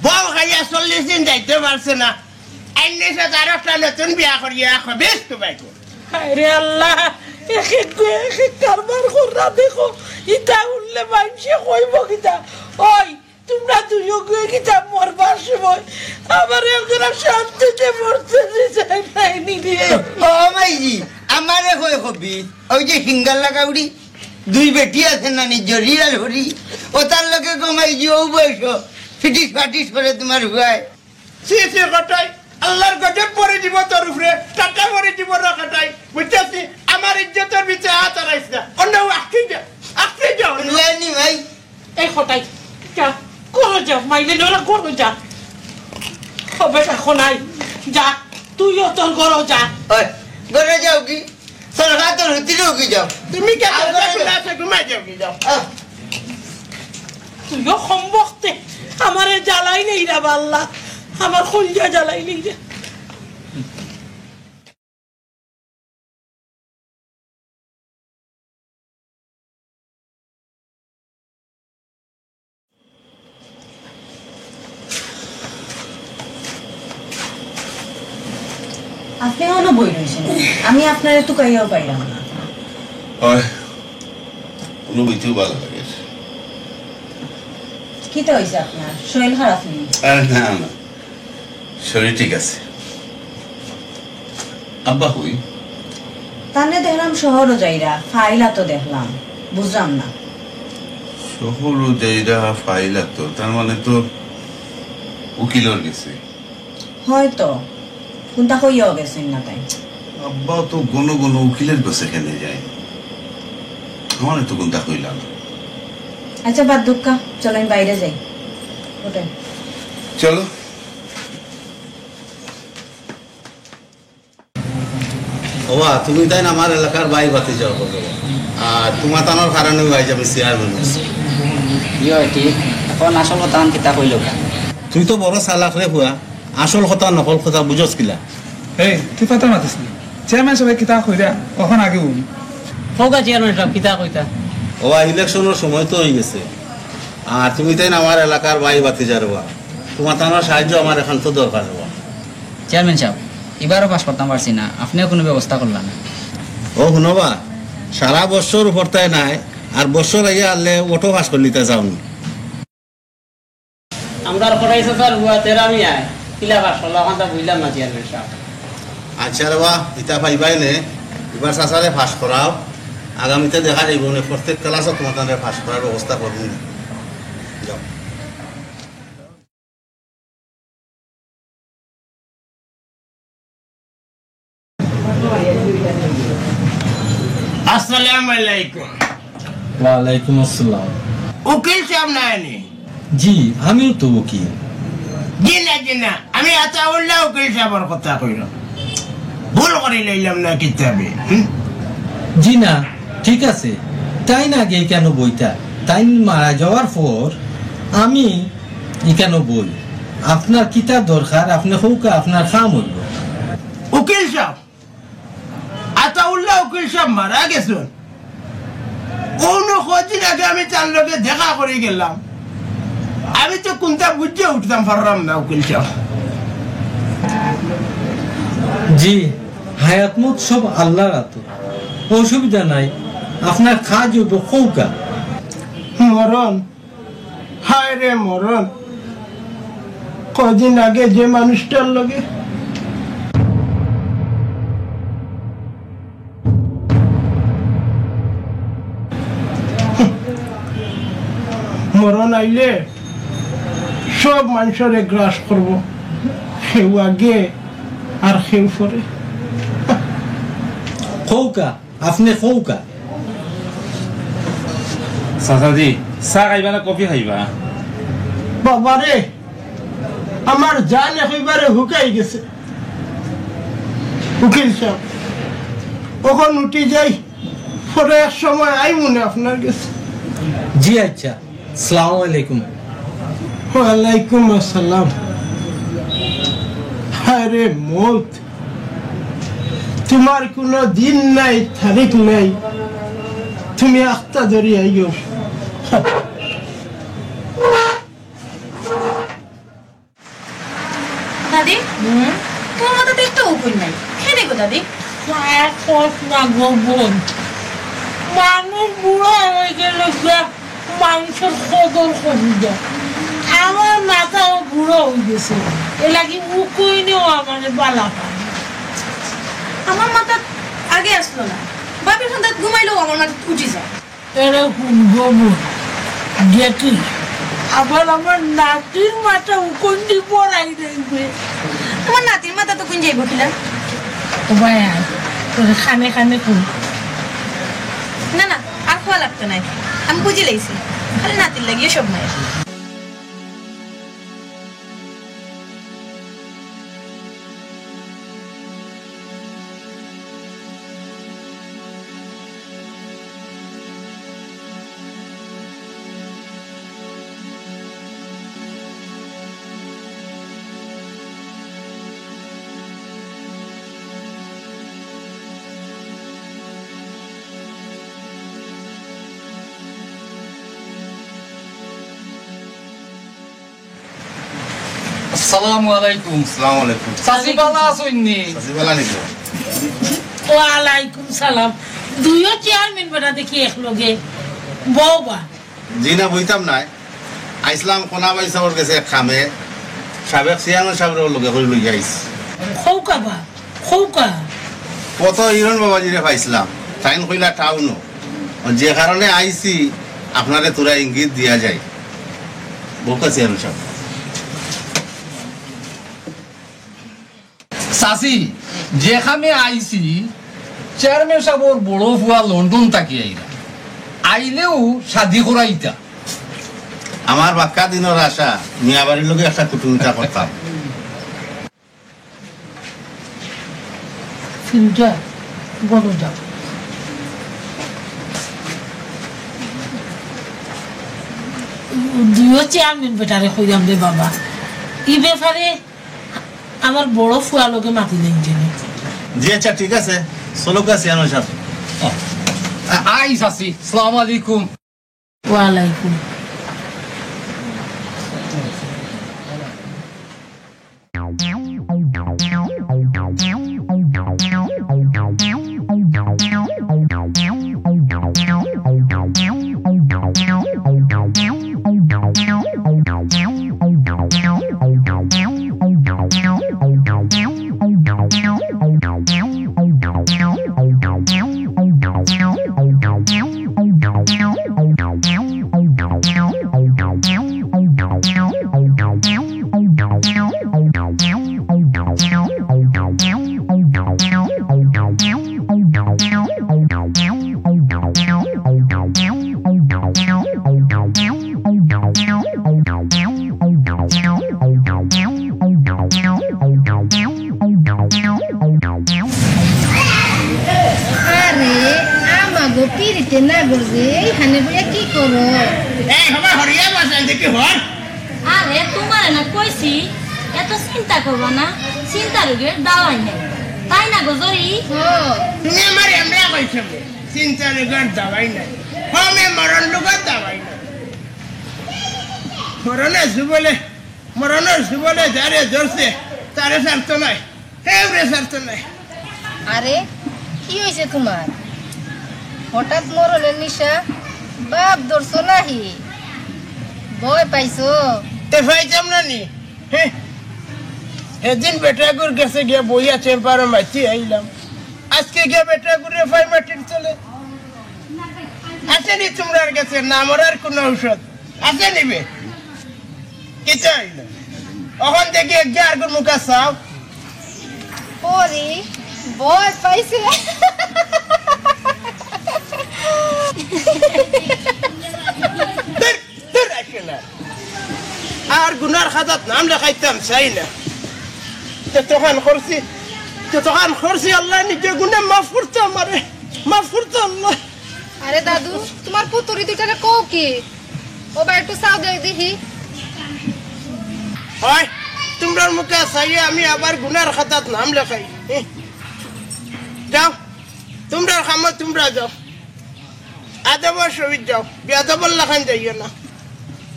বউ খাইয়া 40 দিন যাইতে পারছে না আইনেছে তার একটা নতুন বিয়া করিয়া বেশ তো বাইকো আরে আল্লাহ কারবার করা দেখো ইটা উঠলে মানুষে কইব কিতা ওই তোমরা দুইও গিয়ে কিতা মরবার সময় আমার একজনের শান্তিতে মরতে চাই নাইনি রে ও মাইজি আমারে কই হবি ওই যে সিঙ্গাল লাগাউড়ি দুই বেটি আছে না নিজ রিয়াল হরি ও তার লগে গমাইজি ও বয়স ফিটিস করে তোমার হুয়ায় সে কটাই আল্লাহর গজব পরে দিব তোর উপরে টাটা পরে দিব রাখাটাই বুঝছিস আমার ইজ্জতের ভিতরে হাত আড়াইস না অন্য আটকে যাও নুয়ানি ভাই এই কটাই যা করো যা মাইলে নোরা করো যা হবে এখন নাই যা তুইও তোর করো যা ঘরে যাও কি সরকার তোর হুতিরেও কি যাও তুমি কেন ঘুমাই যাও কি যাও তুইও সম্বক্তে আমারে জ্বালাই নেই রা বাল্লা আমার খঞ্জা জ্বালাই নেই রে আপনি কোনো বই রয়েছেন আমি আপনার একটু কাইয়াও পাইলাম না কোনো বইতেও ভালো লাগে কি তো হয়েছে আপনার শরীর খারাপ নেই না না শরীর ঠিক আছে আব্বা হই তাহলে দেখলাম শহরও যাইরা ফাইলা তো দেখলাম বুঝলাম না শহর যাইরা ফাইলা তো তার মানে তো উকিলর গেছে হয়তো কোনটা কইয়াও গেছেন না তাই আব্বা তো গণ উকিলের কাছে খেলে যায় আমার তো কোনটা কইলাম আচ্ছা বাদ দুঃখা চলো আমি বাইরে যাই ওটাই চলো বাবা তুমি তাই না আমার এলাকার বাই বাতি যাও আর তোমার তানোর কারণে ভাই আমি চেয়ারম্যান ঠিক এখন আসল কথা কিতা কইল তুই তো বড় চালাক রে হুয়া আসল কথা নকল কথা বুঝস কিলা এই তুই পাতা মাতিসনি চেয়ারম্যান সবাই কিতা কইরা কখন আগে উনি হোগা চেয়ারম্যান সাহেব কিতা কইতা ও ইলেকশনের সময় তো হয়ে গেছে আর তুমি তাই আমার এলাকার বাই বাতি যারবা তোমার তার সাহায্য আমার এখন তো দরকার হবা চেয়ারম্যান সাহেব এবারও পাস করতাম পারছি না আপনিও কোনো ব্যবস্থা করলেন না ও শুনবা সারা বছর উপরতায় নাই আর বছর আগে আনলে অটো পাস করলিতে যাওনি আমরা করাইছে স্যার হুয়া তেরামি আয় কিলা বাস করলো এখন তা বুঝলাম না চেয়ারম্যান সাহেব আচ্ছা রে বা ইটা পাইবাই নে এবার চাচারে ফাঁস করাও আগামীতে দেখা যাইব না প্রত্যেক ক্লাসত তোমার তাদের ফাঁস করার ব্যবস্থা করবো যাও আসসালামু আলাইকুম ওয়ালাইকুম আসসালাম উকিল সাহেব নাইনি জি আমিও তো উকিল জি না আমি আতাউল্লাহ উকিল সাহেবের কথা কইল ভুল করে লইলাম না কিতাবে জি না ঠিক আছে তাই না আগে কেন বইটা তাই মারা যাওয়ার পর আমি কেন বই আপনার কিতাব দরকার আপনি হোক আপনার কাম হইল উকিল সাহেব আতাউল্লাহ উকিল সাহেব মারা গেছেন কোনো কদিন আগে আমি তার লগে দেখা করে গেলাম আমি তো কোনটা বুঝে উঠতাম পারলাম না উকিল সাহেব জি হায়াতমত সব আল্লাহর হাতে অসুবিধা নাই আপনার কাজ হইব কৌকা মরণ হায় রে মরণ কদিন আগে যে মানুষটার লগে মরণ আইলে সব মানুষের গ্রাস করব সেও আগে আর সেও পরে কৌকা আপনি কৌকা চাচাজি চাহ খাইবা না কফি খাইবা বাবারে আমার জান একেবারে হুকাই গেছে উকিল সাহেব কখন উঠি যাই পরে এক সময় আই মনে আপনার গেছে জি আচ্ছা আসসালামু আলাইকুম ওয়ালাইকুম আসসালাম আরে মত তোমার কোনো দিন নাই তারিখ নাই তুমি আখতা ধরি আইও দাদি তোমার মতো দেখতে উকুল নাই খেয়ে গো দাদি না গো বোন মানুষ বুড়ো হয়ে গেলে মানুষের কদর কমে যায় আমার মাথাও বুড়ো হয়ে গেছে এ লাগি উকুই নেও আমার বালা আমার মাথা আগে আসলো না বাপের সন্ধ্যা ঘুমাইলেও আমার মাথা উঠে যায় এরে শুনবো বোন দেখি আবার আমার নাতির মাথা উকুন দিয়ে পড়াই দেখবে তোমার নাতির মাথা তো কোন যাইব কিলা ও ভাই তোর খানে খানে খুন না না আর খাওয়া লাগতো না আমি বুঝে লাইছি খালি নাতির লাগিয়ে সব মায়ের আসসালামু আলাইকুম আসসালামু আলাইকুম চাচি বালা আছইনি চাচি বালা নিকো ওয়ালাইকুম সালাম দুইও চেয়ারম্যান বেটা দেখি একলগে বউবা জি না বইতাম নাই আইসলাম কোনা বাই সাবর গেছে খামে সাবেক চেয়ারম্যান সাহেবের লগে করে লই আইস খৌকা বা খৌকা কত হিরণ বাবাজিরে পাইছিলাম টাইম কইলা টাউনও যে কারণে আইছি আপনারে তোরা ইঙ্গিত দিয়া যায় বোকা চেয়ারম্যান সাহেব চাচি যেখানে আইছি চেয়ারম্যান সাহেবর বড় ফুয়া লন্ডন থাকি আইরা আইলেও শাদি করাইতা আমার বাক্কা দিনের আশা মিয়া বাড়ির লোকে একটা কুটুমিটা করতাম ফিল্টার বড় যাও দুইও চেয়ারম্যান বেটারে কইরাম রে বাবা এই ব্যাপারে আমার বড় ফুয়া লোকে মাতি নেই জেনে জি আচ্ছা ঠিক আছে চলো কাছে আনো সাহেব আই সাসি আসসালামু আলাইকুম ওয়ালাইকুম আরে তোমার না কইছি এত চিন্তা করবা না চিন্তা রোগের দাওয়াই নেই তাই না গো জরি তুমি আমার এমরা কইছো চিন্তা রোগের দাওয়াই নাই হমে মরণ রোগের দাওয়াই নাই মরণের সুবলে যারে ধরছে তারে সারতো নাই হেবরে সারতো নাই আরে কি হয়েছে তোমার হঠাৎ মরণের নিশা বাপ ধরছো নাহি ভয় পাইছো তে পাইছাম না নি এদিন বেটাগুর কাছে গিয়ে বইয়া চেম্পারে মাটি আইলাম আজকে গিয়ে বেটাগুরে ফাই মাটির চলে আসেনি তোমরার কাছে না মরার কোন ঔষধ আছে নিবে কি চাইল ওখান থেকে একজন মুখা চাও পরি ভয় পাইছে আর গুনার খাতাত নাম লেখাইতাম চাই না তখন করছি আল্লাহ নিজে গুনে মাফ করতো আমারে মাফ করতো আল্লাহ আরে দাদু তোমার পুতুরি দুটারে কও কি ও বা একটু চাও দেই দেখি হয় তোমরার মুখে চাইয়ে আমি আবার গুনার খাতাত নাম লেখাই যাও তোমরার খামত তোমরা যাও আদবর শহীদ যাও বেদবর লাখান যাইও না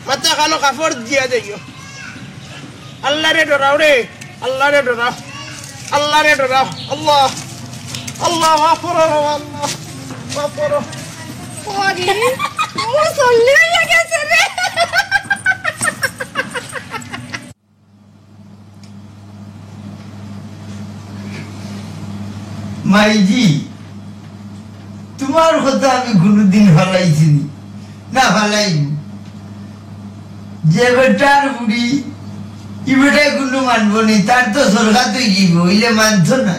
মাথা খানো কাপড় দিয়া যাইও আল্লাহ রে ডরাও রে আল্লাহ রে ডরাও আল্লাহ রে ডরাও আল্লাহ আল্লাহ মাফ করো আল্লাহ মাফ করো পরি মুসল্লি হয়ে গেছে রে মাইজি তোমার কথা আমি কোনোদিন ভালাইছি না ভালাই যে বেটার বুড়ি ই বেটায় কোনো মানব নি তার তো সরকার তো গিব হইলে মানছ না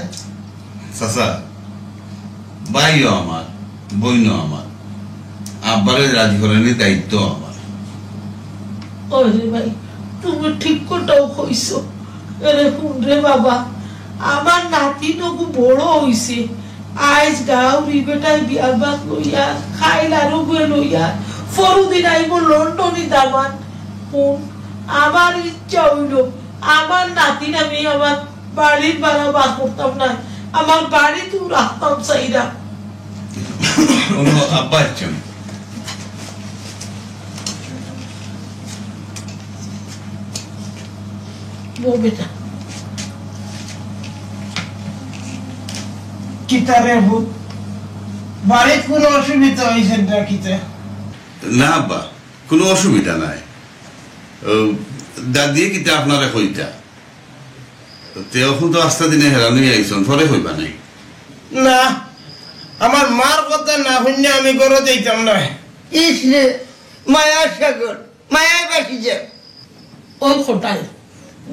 চাচা ভাইও আমার বইনও আমার আব্বারে রাজি করানি দায়িত্ব আমার ওরে ভাই তুমি ঠিক কোটাও কইছো এরে শুন রে বাবা আমার নাতি নগু বড় হইছে আইজ গাউরি বেটাই বিয়াবাক লইয়া খাইলারও গুয়ে লইয়া ফরুদিন আইব লন্ডনি দামান কোন আমার ইচ্ছা হইল আমার নাতি আমি আমার বাড়ির বাড়া বাস করতাম না আমার বাড়িতেও রাখতাম চাইরা আব্বা ইচ্ছা বউ বেটা কিতারে ভূত বাড়িত কোনো অসুবিধা হয়েছে ডাকিতে না আব্বা কোনো অসুবিধা নাই দাদিয়ে কিতা আপনারা কইতা এখন তো আস্তা দিনে হেরানি আইসন পরে হইবা নাই না আমার মার কথা না শুনে আমি গড়ে যাইতাম না ইস রে মায়া সাগর মায়ায় বাসি যে ওই খোটাই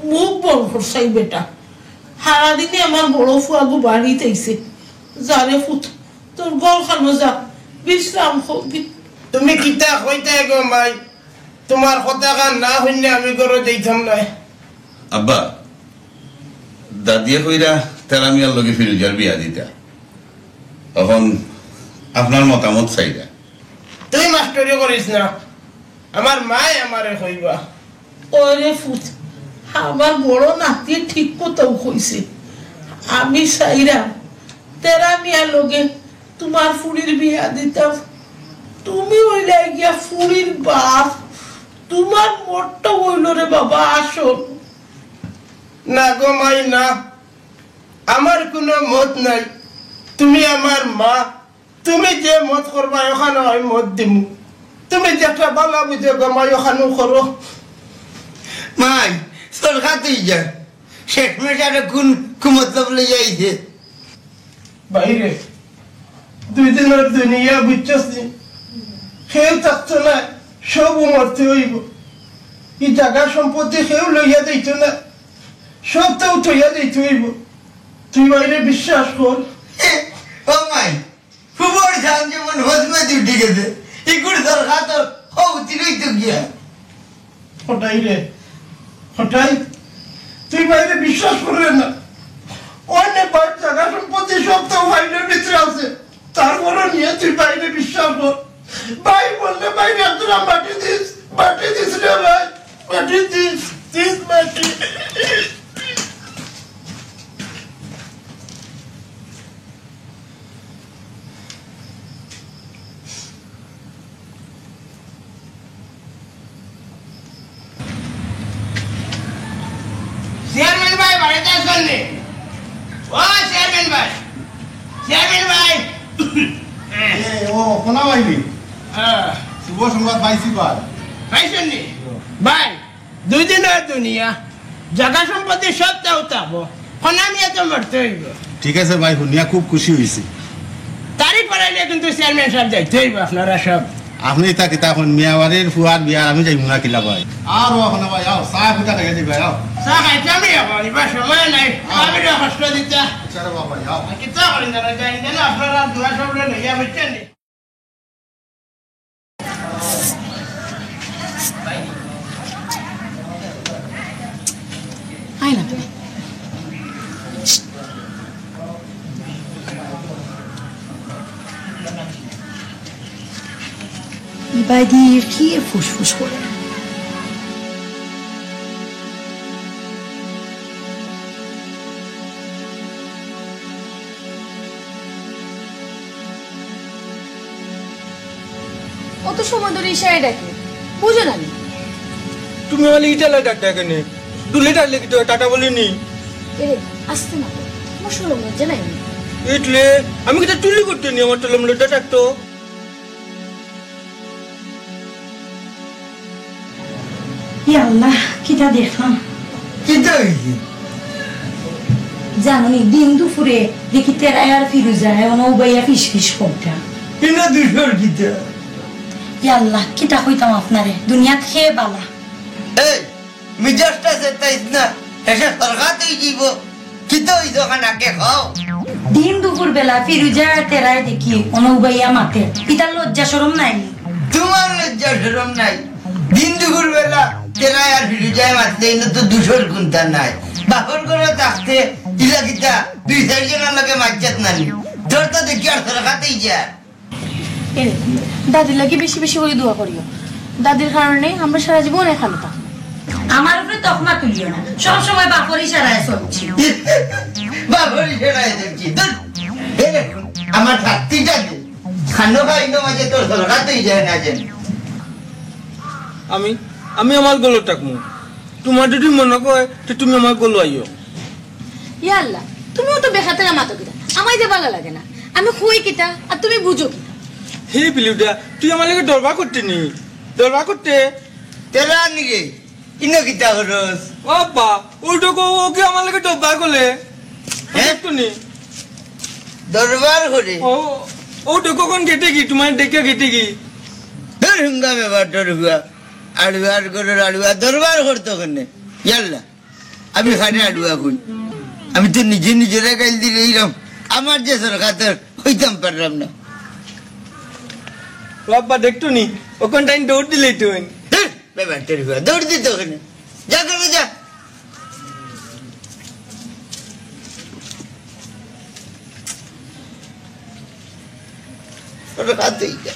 মুখ বড় খরসাই বেটা সারাদিনে আমার বড় ফুয়াগু বাড়িতে আইছে যারে ফুট তোর গল খানো যা বিশ্রাম করবি তুমি কিতা কইতা গো মাই তোমার কথা গান না শুনে আমি গড়ে যাইতাম না আব্বা দাদিয়ে কইরা তেরামিয়ার লগে ফিরুজার বিয়া দিতা এখন আপনার মতামত চাইরা তুই মাস্টারি করিস না আমার মায় আমারে কইবা ওরে ফুট আমার বড় নাতি ঠিক কোথাও কইছে আমি চাইরা তেরা মিয়ার লগে তোমার ফুড়ির বিয়া দিতাম তুমি হইলে গিয়া ফুড়ির বাপ তোমার মোটটা হইল রে বাবা আসল না গো মাই না আমার কোনো মত নাই তুমি আমার মা তুমি যে মত করবা ওখানে আমি মত দিমু তুমি যেটা ভালো বুঝে গো মাই ওখানে করো মাই সরকার তুই যা শেষ মেশারে কোন কুমতলব লই যাইছে বাইরে 2 দিনের দুনিয়া বুঝছস নি কেউ থাকতো না সব মরতে হইব এই জায়গা সম্পত্তি কেউ লইয়া দিত না সব তো উঠাইয়া দিতে হইব তুই বাইরে বিশ্বাস কর ও মাই ফুবর জান যেমন হজমে উঠে গেছে ইকুর সরকার তো হউতিরই তো গিয়া হটাই রে হটাই তুই বাইরে বিশ্বাস করবে না অনেক বাইরে জায়গা সম্পত্তি সব তো বাইরের ভিতরে আছে তারপরও নিয়ে তুই বাইরে বিশ্বাস কর ভাই বললে বাইরে তোরা মাটি দিস রে ভাই মাটি দিস মাটি চেয়ারম্যান ভাই বাড়িতে আসবেন নি ও চেয়ারম্যান ভাই ও কোনা ভাইবি শুভ সংবাদ পাইছি ভাই পাইছেন নি ভাই 2 দিনের দুনিয়া জায়গা সম্পত্তি সব তো উঠাবো আমি এত মরতে হইব ঠিক আছে ভাই শুনিয়া খুব খুশি হয়েছি তারিখ পড়াইলে কিন্তু চেয়ারম্যান সাহেব যাইতে হইব আপনারা সব আপনি তা কিতা এখন মিয়াবাড়ির ফুয়ার বিয়ার আমি যাই না কিলা ভাই আর ওখানে ভাই আও চা ফুটা থেকে দিবে আও চা খাইতে আমি এখন এবার সময় নাই আমি কষ্ট দিতে চলো বাবা আও কিতা করেন না জানি না আপনারা দুয়া সব লইয়া বুঝছেন নি আয় না তুমি ইবাদি কি ফুসফুস করে অত সময় ধরে ইশারা ডাকে বুঝো না তুমি বলে ইটালে ডাক্তার কেন তুই লেটার লিখি তো টাটা বলিনি এরে আসতে না আমার শোনো মজা নাই ইটলে আমি কিটা টুলি করতে নি আমার টলম লেটা ডাক্তার ইয়া আল্লাহ কিটা দেখলাম কিতা হইছে জানি দিন দুপুরে দেখি তেরায়ার ফিরুজায় অন উবাইয়া ফিস করতা ইনা দুশোর কিতা ইয়া আল্লাহ কিটা কইতাম আপনারে দুনিয়া খেয়ে বালা এই মিজাজটা সেটাইছ না এসে সরকার তুই দিব কিতা হইছ ওখানে আগে খাও দিন দুপুর বেলা ফিরুজা তেরায় দেখি অন উবাইয়া মাতে পিতার লজ্জা শরম নাই তোমার লজ্জা শরম নাই দিন দুপুর বেলা তেরা আর ফিরুজায় মারতে না তো দুশোর গুনতা নাই বাপর করে থাকতে ইলা কিতা 2-4 জনের লগে মাজ্জাত নানি তোর তো দেখি আর সরকারতেই যা এরে দাদির লাগি বেশি বেশি করে দোয়া করিও দাদির কারণে আমরা সারা জীবন এখানে থাকি আমার উপরে তকমা তুলিও না সব সময় বাপর ইশারায় চলছি বাপর ইশারায় চলছি আমার শাস্তিটা দে খানো খাইনো মাঝে তোর সরকারতেই যায় না যেন আমি আমার গলো টাকমু তোমার যদি মনে কয় তো তুমি আমার গলো আইও ইয়া আল্লাহ তুমিও তো বেখাতে না মাতো কিটা আমায় যে ভালো লাগে না আমি খুই কিটা আর তুমি বুঝো কিটা হে পিলুটা তুই আমার লাগে দরবার করতে নি দরবার করতে তেরা নিগে ইনো কিতা হরস বাবা উল্টো ওকে আমার লাগে দরবার করলে হ্যাঁ তুমি দরবার করে ও তো কখন গেটে কি তোমার দেখে গেটে কি ধর হুঙ্গা ব্যাপার দরবার আড়ুয়ার করে আড়ুয়া দরবার করতো কেনে ইয়াল্লা আমি খানে আড়ুয়া কই আমি তো নিজের গাইল দিলে এইরকম আমার যে সরকার তোর হইতাম পারলাম না বাবা দেখতো নি ওখান টাইম দৌড় দিলে তুই ব্যাপার দরবার দৌড় দিত ওখানে যা করবে যা সরকার তুই যা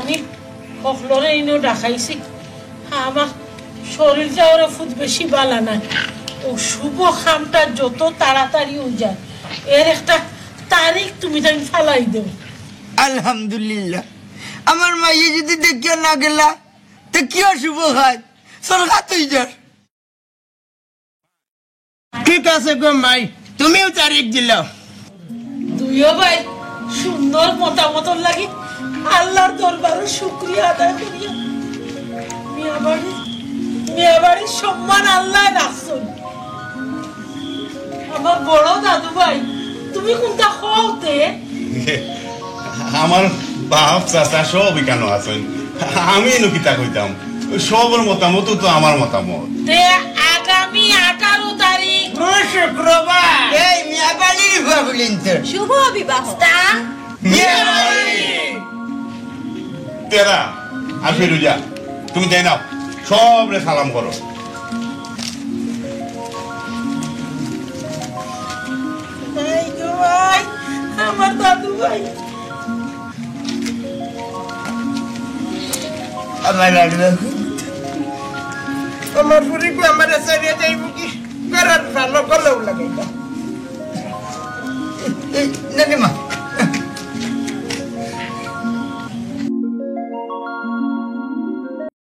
আমি সকলরে ইনো দেখাইছি আমার শরীরটা ওরা খুব বেশি বালা নাই ও শুভ খামটা যত তাড়াতাড়ি হয়ে যায় এর একটা তারিখ তুমি তাই ফালাই দেও আলহামদুলিল্লাহ আমার মাইয়ে যদি দেখিয়া না গেলা তো কি অশুভ হয় সরকার তুই যার ঠিক আছে গো মাই তুমিও তারিখ দিলাও তুইও ভাই সুন্দর মতামতর লাগি আল্লাহর দরবারে শুকরিয়া আদায় করিয়া মেয়াবাড়ির সম্মান আল্লাহ রাখছেন আমার বড় দাদু ভাই তুমি কোনটা হতে আমার বাপ চাচা সবই কেন আছেন আমি নকিতা কইতাম সবার মতামত তো আমার মতামত তে আগামী 18 তারিখ শুক্রবার এই মিয়াবাড়ির বাবুলিন তো শুভ বিবাহ তেরা আর ফিরুজা তুমি তাই নাও সবরে সালাম করো আমার দাদু ভাই আমার ফুরিকু আমার সারিয়ে যাইব কি করার ভালো করলেও লাগে নানিমা